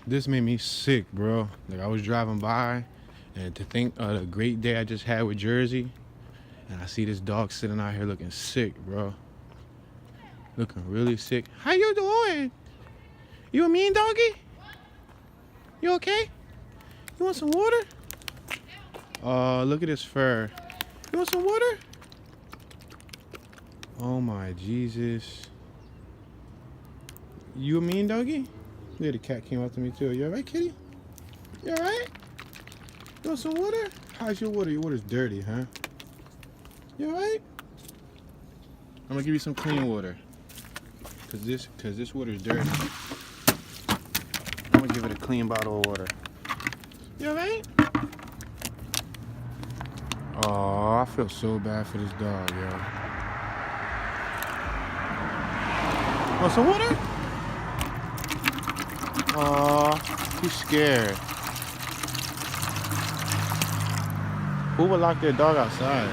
This made me sick, bro. Like, I was driving by, and to think of the great day I just had with Jersey, and I see this dog sitting out here looking sick, bro. Looking really sick. How you doing? You a mean doggy? You okay? You want some water? Oh, look at his fur. You want some water? Oh my Jesus. You a mean doggy? Yeah, the cat came up to me too. You alright, kitty? You alright? You want some water? How's your water? Your water's dirty, huh? You alright? I'm gonna give you some clean water. Cause this water's dirty. I'm gonna give it a clean bottle of water. You alright? Oh, I feel so bad for this dog, yo. Want some water? Oh, he's scared. Who would lock their dog outside?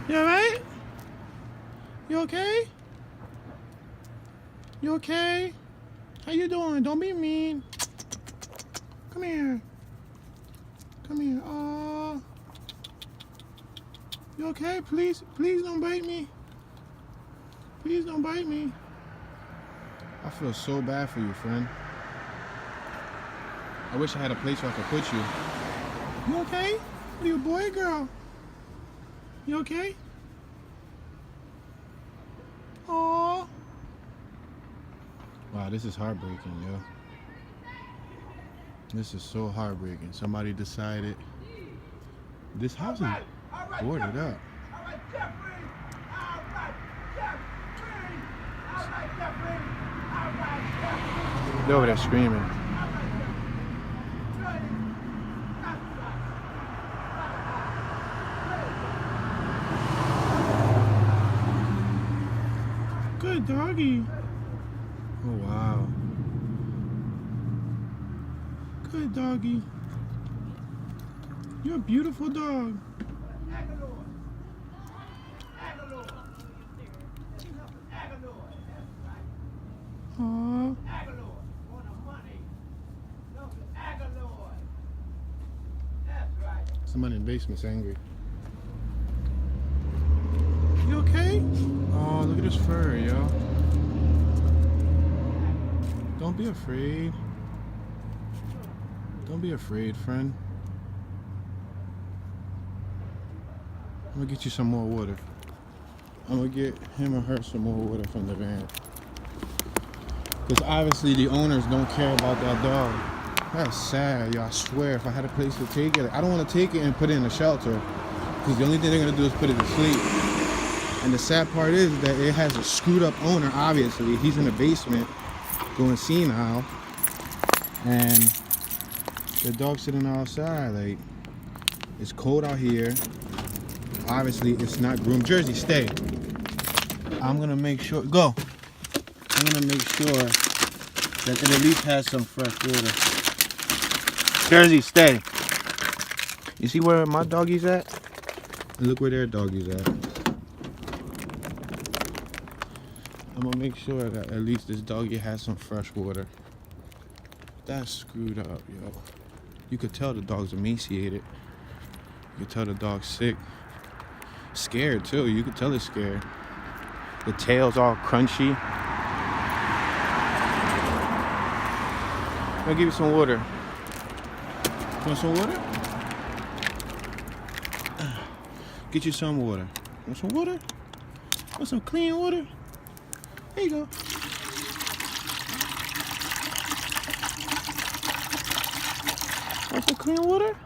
You alright? You okay? You okay? How you doing? Don't be mean. Come here. Come here. Oh. You okay? Please don't bite me. Please don't bite me. I feel so bad for you, friend. I wish I had a place where I could put you. You okay? What are you, a boy or girl? You okay? Aww. Wow, this is heartbreaking, yo. This is so heartbreaking. Somebody decided this house is boarded up. They're over there screaming. Good doggy. Oh, wow. Good doggy. You're a beautiful dog. Aww. Somebody in the basement's angry. You okay? Oh, look at his fur, yo. Don't be afraid. Don't be afraid, friend. I'm gonna get you some more water. I'm gonna get him or her some more water from the van. Because obviously the owners don't care about that dog. That's sad, yo. I swear, if I had a place to take it, I don't want to take it and put it in a shelter. Because the only thing they're gonna do is put it to sleep. And the sad part is that it has a screwed up owner, obviously. He's in the basement going senile. And the dog's sitting outside. Like, it's cold out here. Obviously, it's not groomed. Jersey, stay. I'm gonna make sure, go. I'm gonna make sure that it at least has some fresh water. Jersey, stay. You see where my doggy's at? Look where their doggy's at. I'm gonna make sure that at least this doggy has some fresh water. That's screwed up, yo. You could tell the dog's emaciated. You could tell the dog's sick. Scared too, you could tell it's scared. The tail's all crunchy. I'll give you some water. Want some water? Get you some water. Want some water? Want some clean water? There you go. Want some clean water?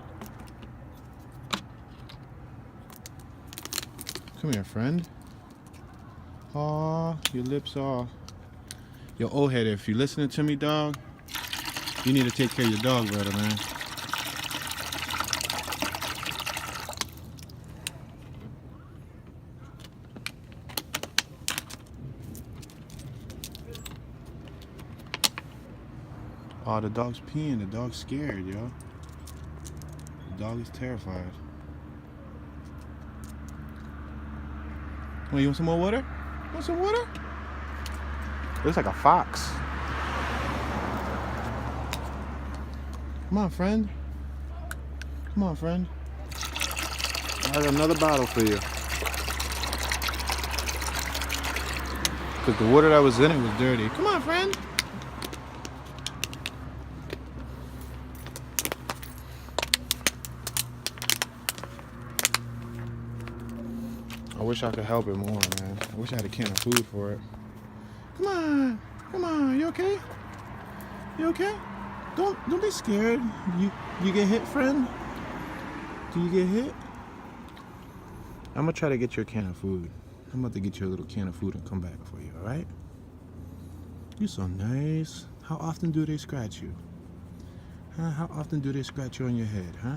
Come here, friend. Aw, your lips are... Yo, old head, if you're listening to me, dog, you need to take care of your dog better, man. Oh, the dog's peeing. The dog's scared, yo. The dog is terrified. Oh, you want some more water? Want some water? Looks like a fox. Come on, friend. Come on, friend. I got another bottle for you. Because the water that was in it was dirty. Come on, friend. I wish I could help it more, man. I wish I had a can of food for it. Come on. Come on. You okay? You okay? Don't be scared. You get hit, friend? Do you get hit? I'm gonna try to get you a can of food. I'm about to get you a little can of food and come back for you, alright? You're so nice. How often do they scratch you? Huh? How often do they scratch you on your head, huh?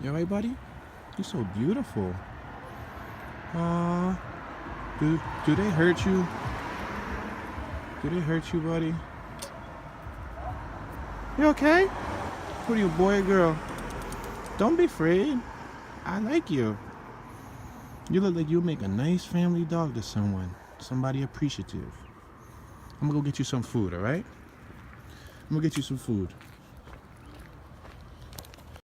You alright, buddy? You're so beautiful. Do they hurt you? Do they hurt you, buddy? You okay? What are you, boy or girl? Don't be afraid. I like you. You look like you'll make a nice family dog to someone. Somebody appreciative. I'm gonna go get you some food, alright? I'm gonna get you some food.